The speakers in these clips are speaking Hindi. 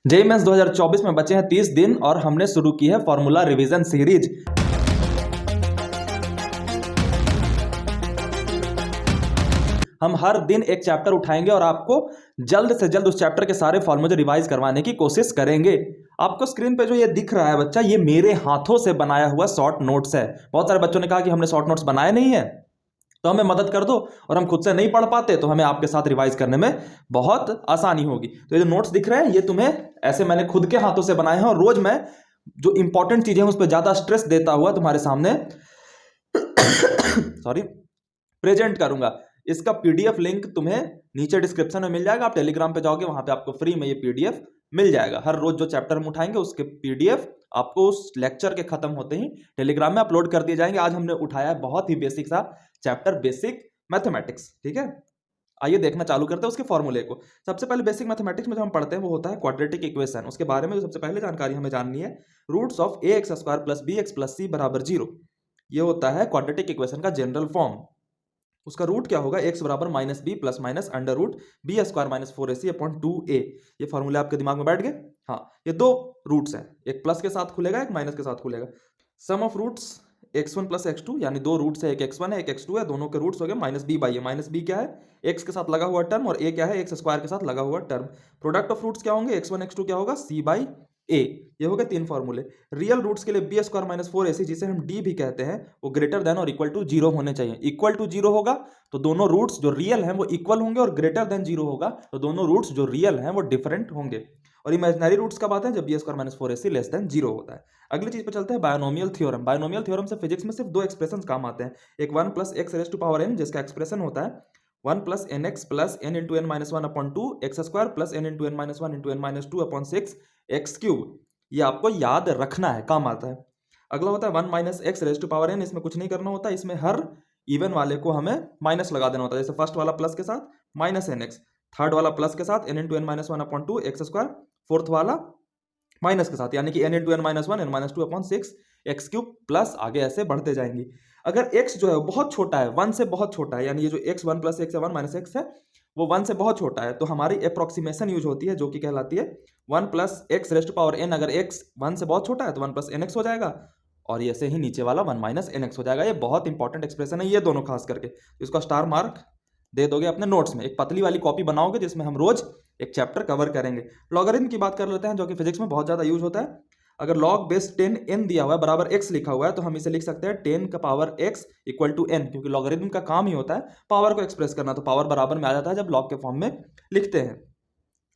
जेईई मेंस 2024 में बचे हैं 30 दिन और हमने शुरू की है फॉर्मूला रिवीजन सीरीज। हम हर दिन एक चैप्टर उठाएंगे और आपको जल्द से जल्द उस चैप्टर के सारे फॉर्मूले रिवाइज करवाने की कोशिश करेंगे। आपको स्क्रीन पे जो ये दिख रहा है बच्चा, ये मेरे हाथों से बनाया हुआ शॉर्ट नोट्स है। बहुत सारे बच्चों ने कहा कि हमने शॉर्ट नोट्स बनाए नहीं है, तो हमें मदद कर दो, और हम खुद से नहीं पढ़ पाते तो हमें आपके साथ रिवाइज करने में बहुत आसानी होगी। तो ये जो नोट्स दिख रहे हैं ये तुम्हें ऐसे मैंने खुद के हाथों से बनाए हैं, और रोज मैं जो इंपॉर्टेंट चीजें हैं उस पर ज्यादा स्ट्रेस देता हुआ तुम्हारे सामने सॉरी प्रेजेंट करूंगा। इसका पीडीएफ लिंक तुम्हें नीचे डिस्क्रिप्शन में मिल जाएगा। आप टेलीग्राम पे जाओगे, वहां पे आपको फ्री में ये पीडीएफ मिल जाएगा। हर रोज जो चैप्टर हम उठाएंगे उसके पीडीएफ आपको उस लेक्चर के खत्म होते ही टेलीग्राम में अपलोड कर दिए जाएंगे। आज हमने उठाया है बहुत ही बेसिक सा चैप्टर, बेसिक मैथमेटिक्स। ठीक है, आइए देखना चालू करते हैं उसके फॉर्मूले को। सबसे पहले बेसिक मैथमेटिक्स में जो हम पढ़ते हैं वो होता है क्वाड्रेटिक इक्वेशन। उसके बारे में जो सबसे पहले जानकारी हमें जाननी है, roots of a x square plus b x plus c बराबर 0। ये होता है क्वाड्रेटिक इक्वेशन का जनरल फॉर्म। उसका रूट क्या होगा, एक्स बराबर minus b plus minus under root b square minus 4ac upon 2a। ये फॉर्मूला आपके दिमाग में बैठ गए। हाँ, ये दो रूट्स हैं, एक प्लस के साथ खुलेगा, एक माइनस के साथ खुलेगा। सम of roots x1 plus x2, यानी दो रूट्स है, एक x1 है एक x2 है, दोनों के रूट्स हो गए minus b by a. Minus b क्या है, x के साथ लगा हुआ टर्म, और a क्या है, एक्स स्क्वायर के साथ लगा हुआ टर्म। प्रोडक्ट ऑफ रूट्स क्या होंगे, x1 x2 क्या होगा, c बाई ए। ये हो गए तीन फॉर्मूले। रियल रूट्स के लिए बी स्क्वायर माइनस 4ac, जिसे हम डी भी कहते हैं, वो ग्रेटर देन और इक्वल टू 0 होने चाहिए। इक्वल टू 0 होगा तो दोनों रूट्स जो रियल हैं वो इक्वल होंगे, और ग्रेटर देन 0 होगा तो दोनों रूट्स जो रियल हैं वो डिफरेंट होंगे। और इमेजिनरी रूट्स कब आते हैं, जब b square minus 4ac less than 0 होता है। अगली चीज पे चलते हैं, बायनोमियल थ्योरम। बायनोमियल थ्योरम से फिजिक्स में सिर्फ दो एक्सप्रेशन काम आते हैं। एक 1 plus x raise to power n, जिसका एक्सप्रेशन होता है 1 plus n x plus n into n minus 1 upon 2 x square plus n into n minus 1 into n minus 2 upon 6 x cube. ये आपको याद रखना है, काम आता है। अगला होता है 1 minus x raise to power n. इसमें कुछ नहीं करना होता, इसमें हर इवन वाले को हमें माइनस लगा देना होता है। जैसे फर्स्ट वाला प्लस के साथ माइनस एन एक्स, थर्ड वाला प्लस के साथ n into n minus 1 upon 2 x square, fourth वाला माइनस के साथ यानी कि n into n minus 1 n minus 2 upon 6 x cube, plus आगे ऐसे बढ़ते जाएंगे। अगर x जो है बहुत छोटा है, 1 से बहुत छोटा है, यानी ये जो x 1 प्लस एक्स है 1 माइनस एक्स है वो 1 से बहुत छोटा है, तो हमारी अप्रोक्सीमेशन यूज होती है जो कि कहलाती है 1 plus x raised to power n। अगर x 1 से बहुत छोटा है तो 1 प्लस एन एक्स हो जाएगा, और ऐसे ही नीचे वाला 1 माइनस एन एक्स हो जाएगा। ये बहुत इंपॉर्टेंट एक्सप्रेशन है, ये दोनों खास करके। इसका स्टार मार्क दे दोगे अपने नोट्स में। एक पतली वाली कॉपी बनाओगे जिसमें हम रोज एक चैप्टर कवर करेंगे। लॉगरिथम की बात कर लेते हैं, जो कि फिजिक्स में बहुत ज्यादा यूज होता है। अगर log बेस 10 n दिया हुआ है बराबर x लिखा हुआ है, तो हम इसे लिख सकते हैं 10 का power x equal to n, क्योंकि लॉगरिथम का काम ही होता है पावर को एक्सप्रेस करना। तो पावर बराबर में आ जाता है जब log के फॉर्म में लिखते हैं।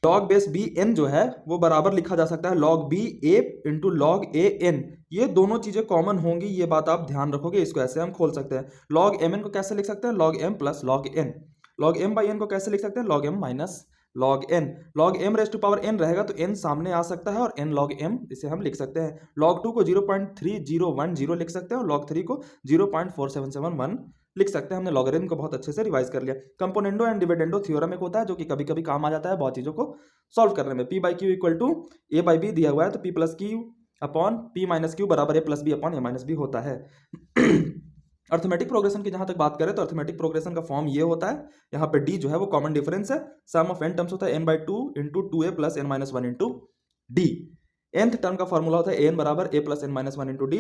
log बेस b n जो है वो बराबर लिखा जा सकता है log b a into log a n। ये दोनों चीजें कॉमन होंगी, ये बात आप ध्यान रखोगे। इसको ऐसे हम खोल सकते हैं, log mn को कैसे लिख सकते हैं, log m plus log n। log m by n को कैसे लिख सकते हैं, log m minus log n। log m raise to power n रहेगा तो n सामने आ सकता है, और n log m इसे हम लिख सकते हैं। log 2 को 0.3010 लिख सकते हैं, और log 3 को 0.4771 लिख सकते हैं। हमने लॉगरिथम को बहुत अच्छे से रिवाइज कर लिया। कंपोनेंडो एंड डिविडेंडो थ्योरम एक होता है जो कि कभी कभी काम आ जाता है बहुत चीजों को सॉल्व करने में। p by q equal to a by b दिया हुआ है, तो p plus q upon p minus q बराबर a plus b upon a minus b होता है। अर्थमेटिक प्रोग्रेशन की जहां तक बात करें तो अर्थमेटिक प्रोग्रेशन का फॉर्म ये होता है, यहाँ पे d जो है वो कॉमन डिफरेंस है। सम ऑफ n टर्म्स होता है n by 2 into 2a plus n minus 1 into D. nth term का फॉर्मूला होता है an बराबर a plus n minus 1 into D.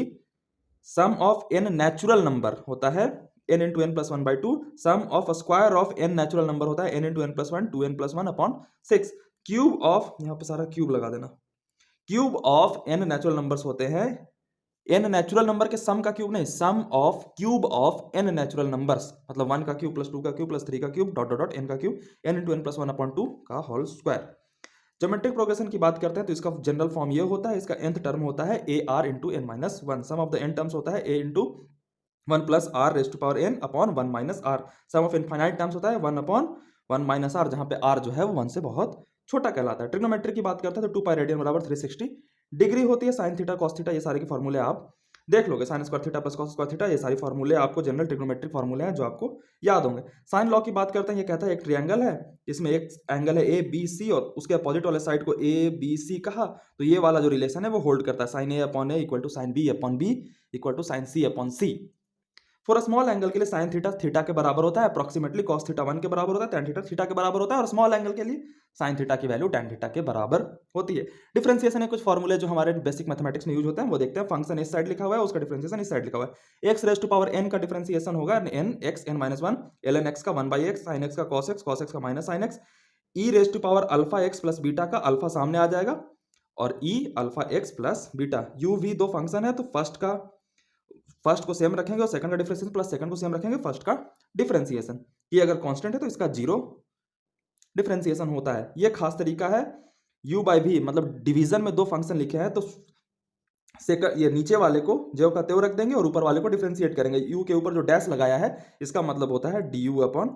Sum of n natural number होता है n into n plus 1 by 2। Sum of square of n natural number होता है n into n plus 1 2n plus 1 upon 6। Cube of, यहाँ पे सारा क्यूब लगा देना, cube of n natural numbers होते हैं, n नेचुरल नंबर के सम का क्यूब नहीं, sum of cube of n natural numbers, मतलब 1 का क्यूब प्लस 2 का क्यूब प्लस 3 का cube dot dot dot n का cube n into n plus 1 upon 2 का होल स्क्वायर। ज्योमेट्रिक प्रोग्रेशन की बात करते हैं तो इसका जनरल फॉर्म ये होता है, इसका nth टर्म होता है a r into n minus 1। Sum of the n terms होता है a into 1 plus r raise to power n upon 1 minus r। Sum of infinite terms होता है 1 अपॉन 1 माइनस r, जहां पे r जो है वो 1 से बहुत छोटा कहलाता है। ट्रिग्नोमेट्री की बात करते हैं तो 2 पाई रेडियन बराबर 360 डिग्री होती है। साइन थीटा कॉस थीटा ये सारे के फॉर्मूले आप देख लोगे, sine square theta plus cos square theta, ये सारी फॉर्मूले आपको जनरल ट्रिग्नोमेट्रिक फॉर्मूले हैं जो आपको याद होंगे। साइन लॉ की बात करते हैं, ये कहता है एक ट्रायंगल है, इसमें एक एंगल है ए बी सी, और उसके अपोजिट वाले साइड को ए बी सी कहा, तो ये वाला जो रिलेशन है वो होल्ड करता है, sine A upon A equal to sine B upon B equal to sine C upon C. For a small angle के लिए साइन थीटा थीटा के बराबर होता है, अप्रोक्सीमेटली कॉस थीटा 1 के बराबर होता है, tan थीटा थीटा के बराबर होता है, और स्मॉल एंगल के लिए साइन थीटा की वैल्यू tan थीटा के बराबर होती है। डिफरेंशिएशन है कुछ फॉर्मूले जो हमारे बेसिक मैथमेटिक्स में यूज होते हैं, वो देखते हैं। फंक्शन इस साइड लिखा हुआ है, उसका डिफरेंशिएशन इस साइड लिखा हुआ है। x raise to power n का डिफरेंशिएशन होगा n x n - 1 ln x का 1/x sin x का cos x का minus sin x, e raise to power alpha x plus beta का अल्फा सामने आ जाएगा और e अल्फा x plus beta. u v दो फंक्शन है तो फर्स्ट को सेम रखेंगे और सेकंड का डिफरेंशिएशन प्लस सेकंड को सेम रखेंगे फर्स्ट का डिफरेंशिएशन। ये अगर कांस्टेंट है तो इसका जीरो डिफरेंशिएशन होता है। ये खास तरीका है u बाई v, मतलब डिवीजन में दो फंक्शन लिखे हैं तो ये नीचे वाले को ज्यों का त्यों रख देंगे और ऊपर वाले को डिफरेंशिएट करेंगे। u के ऊपर जो डैश लगाया है इसका मतलब होता है du अपॉन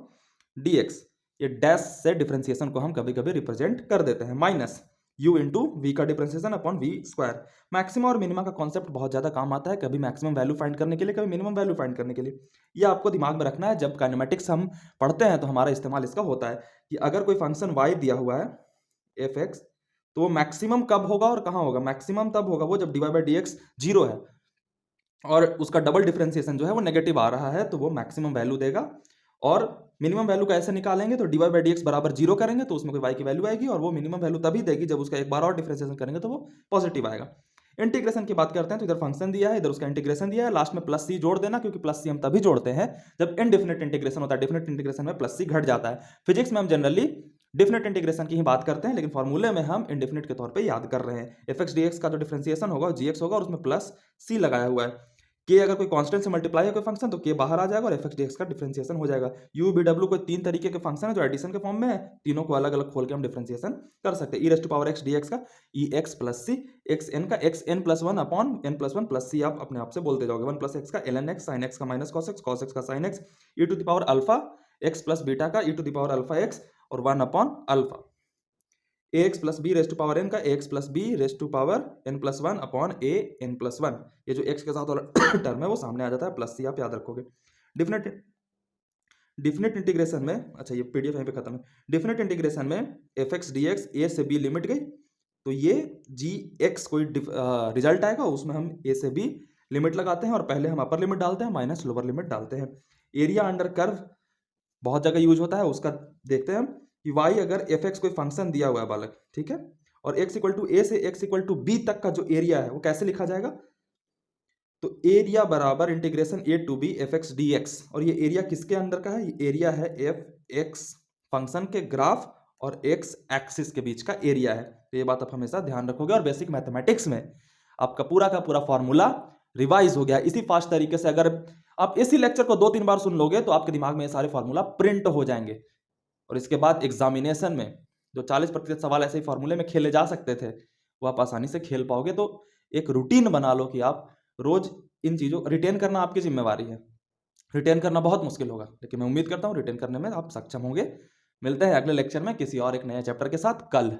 dx। ये डैश से डिफरेंशिएशन को हम कभी कभी रिप्रेजेंट कर देते हैं, माइनस u इंटू वी का differentiation upon v square. Maximum और मिनिमम का कॉन्सेप्ट बहुत ज्यादा काम आता है, कभी मैक्सिमम वैल्यू फाइंड करने के लिए, कभी मिनिमम वैल्यू फाइंड करने के लिए। ये आपको दिमाग में रखना है, जब काइनेमेटिक्स हम पढ़ते हैं तो हमारा इस्तेमाल इसका होता है कि अगर कोई फंक्शन y दिया हुआ है f(x) तो वो मैक्सिमम कब होगा और कहां होगा। मैक्सिमम तब होगा वो जब dy बाई dx जीरो है और उसका डबल डिफरेंशिएशन जो है वो नेगेटिव आ रहा है, तो वो मैक्सिमम वैल्यू देगा। और मिनिमम वैल्यू कैसे निकालेंगे, तो dy बाई dx बराबर जीरो करेंगे तो उसमें कोई y की वैल्यू आएगी और वो मिनिमम वैल्यू तभी देगी जब उसका एक बार और डिफरेंशिएशन करेंगे तो वो पॉजिटिव आएगा। इंटीग्रेशन की बात करते हैं तो इधर फंक्शन दिया है, इधर उसका इंटीग्रेशन दिया है, लास्ट में प्लस सी जोड़ देना, क्योंकि प्लस सी हम तभी जोड़ते हैं जब इनडेफिनेट इंटीग्रेशन होता है। डेफिनेट इंटीग्रेशन में प्लस सी घट जाता है। फिजिक्स में हम जनरली डेफिनेट इंटीग्रेशन की ही बात करते हैं, लेकिन फॉर्मूले में हम इंडेफिनेट के तौर पे याद कर रहे हैं। एफ एक्स डी एक्स का जो डिफरेंशिएशन होगा जीएक्स होगा और उसमें प्लस सी लगाया हुआ है। के अगर कोई कांस्टेंट से मल्टीप्लाई है कोई फंक्शन तो के बाहर आ जाएगा और एफ एक्स डी एक्स का डिफरेंशिएशन हो जाएगा। यू बी डब्ल्यू कोई तीन तरीके के फंक्शन है जो एडिशन के फॉर्म में है, तीनों को अलग अलग खोल के हम डिफरेंशिएशन कर सकते हैं। E raise to power x D x का e x plus c, x n का x n plus one upon n plus one plus c, आप अपने आप से बोलते जाओगे। वन प्लस एक्स का l n x, sine x का माइनस कॉस एक्स का sine x, e to the power alpha x plus beta का e to the power alpha x और one upon alpha. A x plus b raise to power n का a x plus b raise to power n plus one upon a n plus one. ये जो एक्स के साथ वाला टर्म है वो सामने आ जाता है, प्लस सी आप याद रखोगे। डिफिनेट इंटीग्रेशन में, अच्छा ये पीडीएफ यहीं पे खत्म है। डिफिनेट इंटीग्रेशन में एफ एक्स डी एक्स ए से बी लिमिट गई तो ये जी एक्स कोई रिजल्ट आएगा, उसमें हम ए से बी लिमिट लगाते हैं और पहले हम अपर लिमिट डालते हैं माइनस लोअर लिमिट डालते हैं। एरिया अंडर कर्व बहुत जगह यूज होता है, उसका देखते हैं हम कि y अगर एफ एक्स कोई फंक्शन दिया हुआ है बालक, ठीक है, और x इक्वल टू ए से x इक्वल टू बी तक का जो एरिया है वो कैसे लिखा जाएगा, तो एरिया बराबर integration A to B F X D X. और ये एरिया किसके अंदर का है, ये एरिया है एफ एक्स फंक्शन के ग्राफ और एक्स एक्सिस के बीच का एरिया है। तो ये बात आप हमेशा ध्यान रखोगे और बेसिक मैथमेटिक्स में आपका पूरा का पूरा फॉर्मूला रिवाइज हो गया इसी फास्ट तरीके से। अगर आप इसी लेक्चर को 2-3 बार सुन लोगे तो आपके दिमाग में ये सारे फॉर्मूला प्रिंट हो जाएंगे और इसके बाद एग्जामिनेशन में जो 40% सवाल ऐसे ही फॉर्मूले में खेले जा सकते थे वो आप आसानी से खेल पाओगे। तो एक रूटीन बना लो कि आप रोज इन चीजों रिटेन करना आपकी जिम्मेवारी है। रिटेन करना बहुत मुश्किल होगा लेकिन मैं उम्मीद करता हूँ रिटेन करने में आप सक्षम होंगे। मिलते हैं अगले लेक्चर में किसी और एक नए चैप्टर के साथ कल।